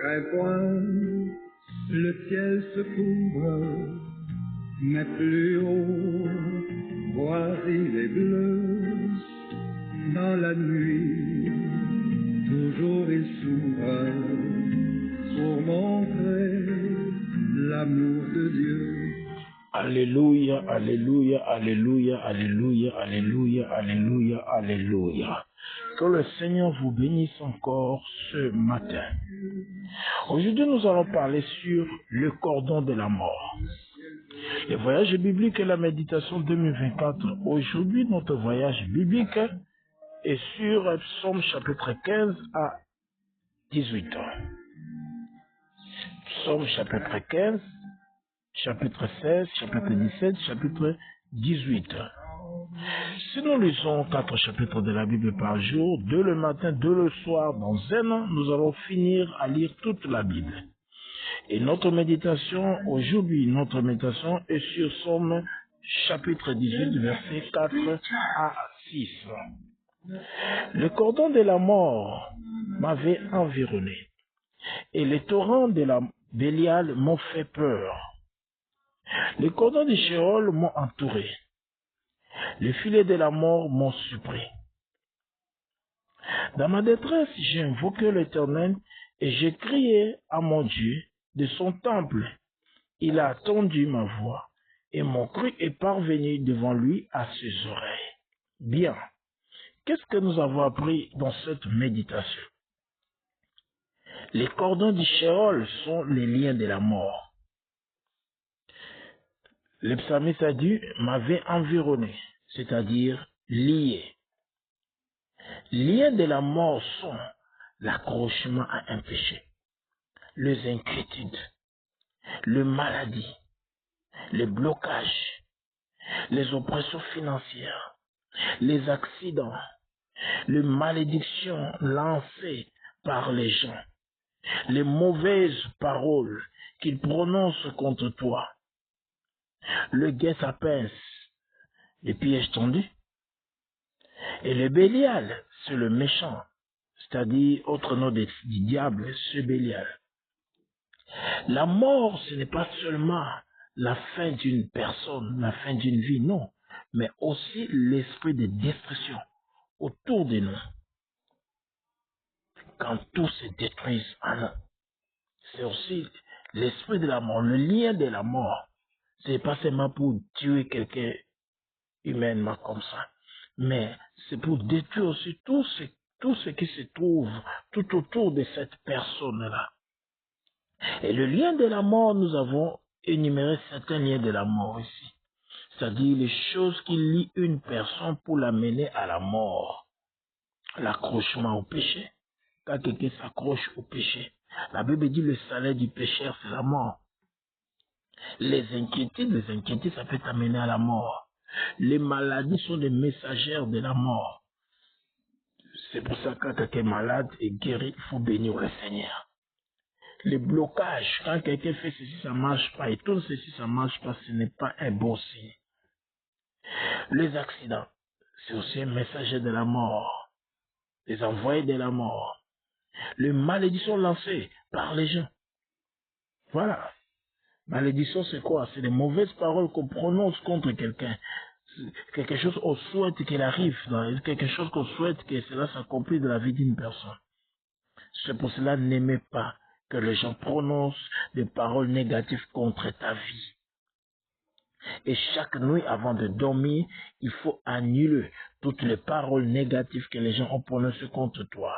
crains point, le ciel se couvre, mais plus haut, voici les bleus, dans la nuit, toujours il s'ouvre, pour montrer l'amour de Dieu. Alléluia, alléluia, alléluia, alléluia, alléluia, alléluia, alléluia. Que le Seigneur vous bénisse encore ce matin. Aujourd'hui, nous allons parler sur le cordon de la mort. Le voyage biblique et la méditation 2024. Aujourd'hui, notre voyage biblique est sur Psaume chapitre 15 à 18. Psaume chapitre 15, chapitre 16, chapitre 17, chapitre 18. Si nous lisons 4 chapitres de la Bible par jour, 2 le matin, 2 le soir, dans un an, nous allons finir à lire toute la Bible. Et notre méditation, aujourd'hui, notre méditation est sur Psaume chapitre 18, versets 4 à 6. Le cordon de la mort m'avait environné, et les torrents de la Bélial m'ont fait peur. Les cordons de Sheol m'ont entouré. Les filets de la mort m'ont surpris. Dans ma détresse, j'ai invoqué l'Éternel et j'ai crié à mon Dieu de son temple. Il a attendu ma voix et mon cri est parvenu devant lui à ses oreilles. Bien, qu'est-ce que nous avons appris dans cette méditation? Les cordons du Sheol sont les liens de la mort. Le psalmiste a dit « m'avait environné », c'est-à-dire lié. Liens de la mort sont l'accrochement à un péché, les inquiétudes, les maladies, les blocages, les oppressions financières, les accidents, les malédictions lancées par les gens, les mauvaises paroles qu'ils prononcent contre toi, le guet-apens, les pièges tendus, et le Bélial, c'est le méchant, c'est-à-dire autre nom du diable, ce Bélial. La mort, ce n'est pas seulement la fin d'une personne, la fin d'une vie, non, mais aussi l'esprit de destruction autour de nous. Quand tout se détruit en nous, c'est aussi l'esprit de la mort, le lien de la mort. Ce n'est pas seulement pour tuer quelqu'un humainement comme ça, mais c'est pour détruire aussi tout ce qui se trouve tout autour de cette personne-là. Et le lien de la mort, nous avons énuméré certains liens de la mort ici. C'est-à-dire les choses qui lient une personne pour l'amener à la mort. L'accrochement au péché. Quand quelqu'un s'accroche au péché, la Bible dit le salaire du pécheur, c'est la mort. Les inquiétudes, ça peut t'amener à la mort. Les maladies sont des messagères de la mort. C'est pour ça que quand quelqu'un est malade et guéri, il faut bénir le Seigneur. Les blocages, quand quelqu'un fait ceci, ça ne marche pas, et tout ceci, ça ne marche pas, ce n'est pas un bon signe. Les accidents, c'est aussi un messager de la mort, les envoyés de la mort. Les malédictions lancées par les gens. Voilà. Malédiction, c'est quoi? C'est les mauvaises paroles qu'on prononce contre quelqu'un. Quelque chose qu'on souhaite qu'il arrive, quelque chose qu'on souhaite que cela s'accomplisse dans la vie d'une personne. C'est pour cela, n'aimez pas que les gens prononcent des paroles négatives contre ta vie. Et chaque nuit, avant de dormir, il faut annuler toutes les paroles négatives que les gens ont prononcées contre toi.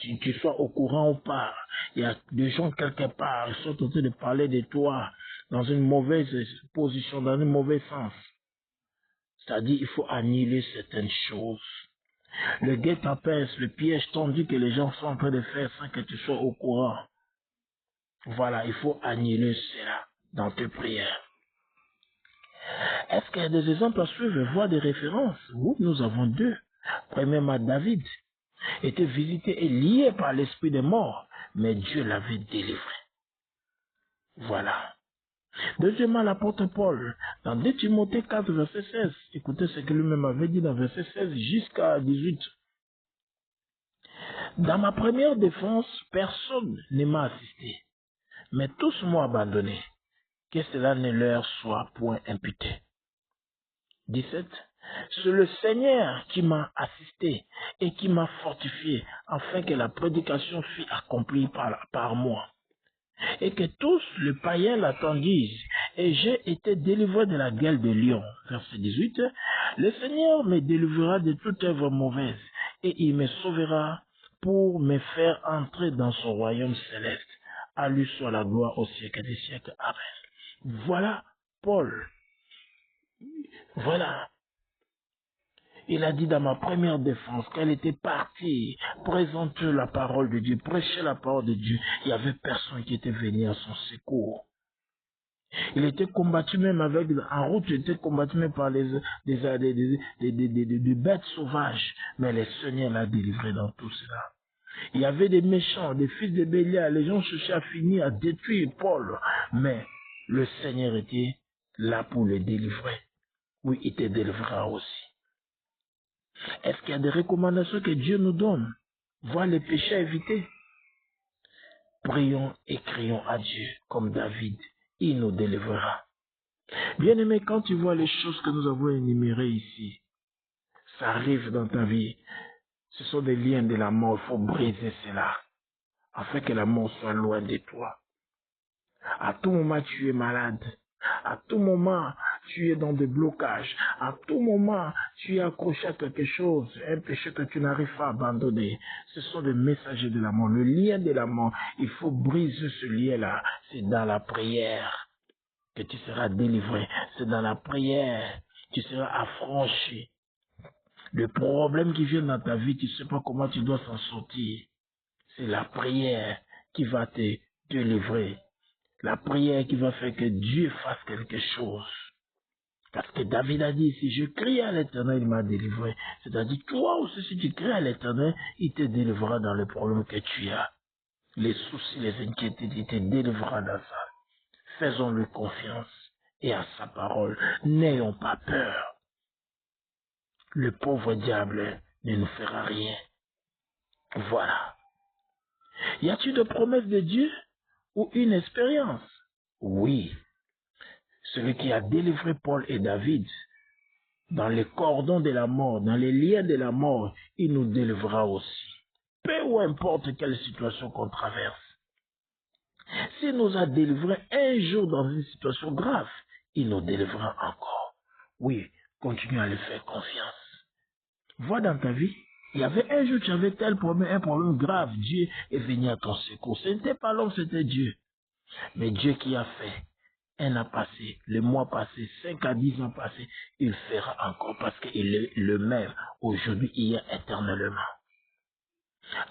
Si tu sois au courant ou pas, il y a des gens quelque part, ils sont en train de parler de toi dans une mauvaise position, dans un mauvais sens. C'est-à-dire, il faut annuler certaines choses. Le guet-apens, le piège tendu que les gens sont en train de faire sans que tu sois au courant. Voilà, il faut annuler cela dans tes prières. Est-ce qu'il y a des exemples à suivre, voire des références? Oui, nous avons deux. Premièrement, David était visité et lié par l'esprit des morts, mais Dieu l'avait délivré. Voilà. Deuxièmement, l'apôtre Paul, dans 2 Timothée 4, verset 16, écoutez ce que lui-même avait dit dans verset 16 jusqu'à 18. Dans ma première défense, personne ne m'a assisté, mais tous m'ont abandonné. Que cela ne leur soit point imputé. 17. C'est le Seigneur qui m'a assisté et qui m'a fortifié afin que la prédication fût accomplie par moi. Et que tous les païens l'attendissent. Et j'ai été délivré de la gueule de lion. Verset 18. Le Seigneur me délivrera de toute œuvre mauvaise et il me sauvera pour me faire entrer dans son royaume céleste. À lui soit la gloire au siècle des siècles. Amen. Voilà Paul. Voilà. Il a dit dans ma première défense qu'elle était partie présenter la parole de Dieu, prêcher la parole de Dieu. Il n'y avait personne qui était venu à son secours. Il était combattu même en route, il était combattu même par des bêtes sauvages. Mais le Seigneur l'a délivré dans tout cela. Il y avait des méchants, des fils de Bélial. Les gens cherchaient à finir, à détruire Paul. Mais le Seigneur était là pour le délivrer. Oui, il te délivrera aussi. Est-ce qu'il y a des recommandations que Dieu nous donne? Voir les péchés à éviter. Prions et crions à Dieu comme David. Il nous délivrera. Bien-aimé, quand tu vois les choses que nous avons énumérées ici, ça arrive dans ta vie. Ce sont des liens de la mort. Il faut briser cela afin que la mort soit loin de toi. À tout moment, tu es malade. À tout moment, tu es dans des blocages. À tout moment, tu es accroché à quelque chose, un péché que tu n'arrives pas à abandonner. Ce sont des messagers de la mort. Le lien de la mort, il faut briser ce lien-là. C'est dans la prière que tu seras délivré. C'est dans la prière que tu seras affranchi. Le problème qui vient dans ta vie, tu ne sais pas comment tu dois s'en sortir. C'est la prière qui va te délivrer. La prière qui va faire que Dieu fasse quelque chose. Parce que David a dit, si je crie à l'Éternel, il m'a délivré. C'est-à-dire, toi aussi, si tu cries à l'Éternel, il te délivrera dans le problème que tu as. Les soucis, les inquiétudes, il te délivrera dans ça. Faisons-lui confiance et à sa parole. N'ayons pas peur. Le pauvre diable ne nous fera rien. Voilà. Y a-t-il de promesses de Dieu ou une expérience? Oui. Celui qui a délivré Paul et David dans les cordons de la mort, dans les liens de la mort, il nous délivrera aussi. Peu ou importe quelle situation qu'on traverse. S'il nous a délivrés un jour dans une situation grave, il nous délivrera encore. Oui, continue à lui faire confiance. Vois dans ta vie, il y avait un jour, tu avais tel problème, un problème grave, Dieu est venu à ton secours. Ce n'était pas l'homme, c'était Dieu. Mais Dieu qui a fait un an passé, le mois passé, 5 à 10 ans passés, il fera encore parce qu'il est le même aujourd'hui, hier, éternellement.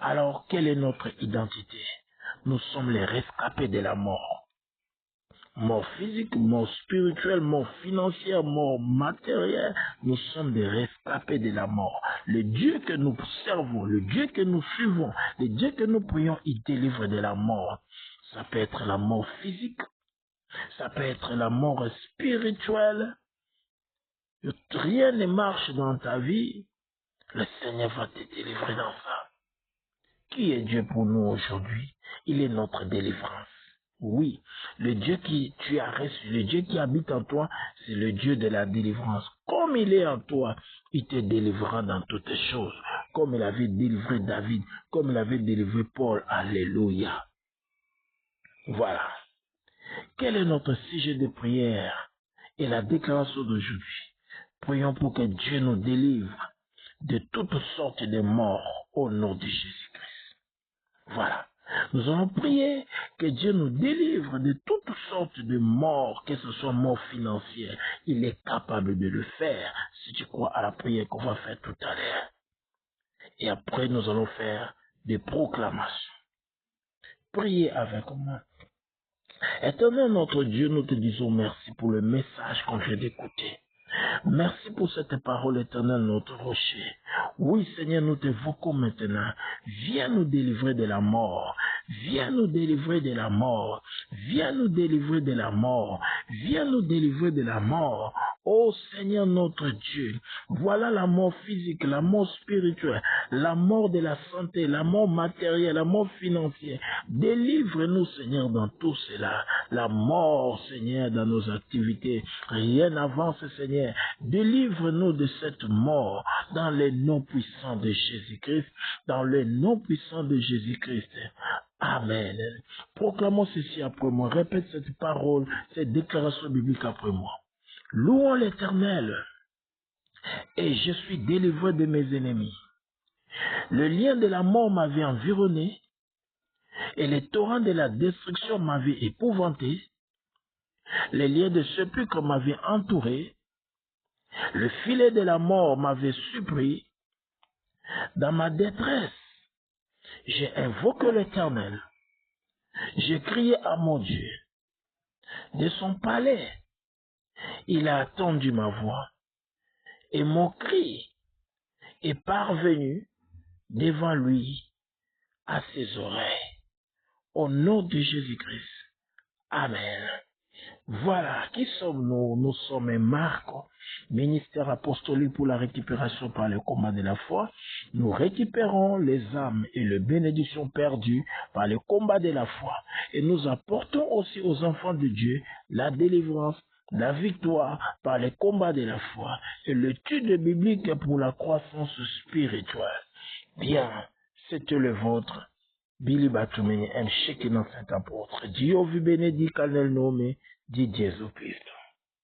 Alors, quelle est notre identité? Nous sommes les rescapés de la mort. Mort physique, mort spirituelle, mort financière, mort matérielle. Nous sommes des rescapés de la mort. Le Dieu que nous servons, le Dieu que nous suivons, le Dieu que nous prions, il délivre de la mort. Ça peut être la mort physique, ça peut être la mort spirituelle. Rien ne marche dans ta vie. Le Seigneur va te délivrer dans ça. Qui est Dieu pour nous aujourd'hui? Il est notre délivrance. Oui, le Dieu qui tu as reçu, le Dieu qui habite en toi, c'est le Dieu de la délivrance. Comme il est en toi, il te délivrera dans toutes choses. Comme il avait délivré David, comme il avait délivré Paul. Alléluia. Voilà. Quel est notre sujet de prière et la déclaration d'aujourd'hui? Prions pour que Dieu nous délivre de toutes sortes de morts au nom de Jésus-Christ. Voilà. Nous allons prier que Dieu nous délivre de toutes sortes de morts, que ce soit mort financière. Il est capable de le faire si tu crois à la prière qu'on va faire tout à l'heure. Et après, nous allons faire des proclamations. Priez avec moi. Éternel notre Dieu, nous te disons merci pour le message qu'on vient d'écouter. Merci pour cette parole éternelle, notre rocher. Oui, Seigneur, nous t'évoquons maintenant. Viens nous délivrer de la mort. Viens nous délivrer de la mort. Viens nous délivrer de la mort. Viens nous délivrer de la mort. Ô Seigneur notre Dieu, voilà la mort physique, la mort spirituelle, la mort de la santé, la mort matérielle, la mort financière. Délivre-nous, Seigneur, dans tout cela. La mort, Seigneur, dans nos activités. Rien n'avance, Seigneur. Délivre-nous de cette mort dans le nom puissant de Jésus-Christ, dans le nom puissant de Jésus-Christ. Amen. Proclamons ceci après moi. Répète cette parole, cette déclaration biblique après moi. Louons l'Éternel, et je suis délivré de mes ennemis. Le lien de la mort m'avait environné, et les torrents de la destruction m'avaient épouvanté. Les liens de sépulcre m'avaient entouré. Le filet de la mort m'avait surpris. Dans ma détresse, j'ai invoqué l'Éternel. J'ai crié à mon Dieu. De son palais, il a attendu ma voix. Et mon cri est parvenu devant lui à ses oreilles. Au nom de Jésus-Christ. Amen. Voilà, qui sommes-nous? Nous sommes Marc, ministère apostolique pour la récupération par le combat de la foi. Nous récupérons les âmes et les bénédictions perdues par le combat de la foi. Et nous apportons aussi aux enfants de Dieu la délivrance, la victoire par le combat de la foi et l'étude biblique pour la croissance spirituelle. Bien, c'était le vôtre. Billy Batumeni, un Shekinah Saint apôtre. Dieu vous bénit, qu'elle nomme dit Jésus-Christ.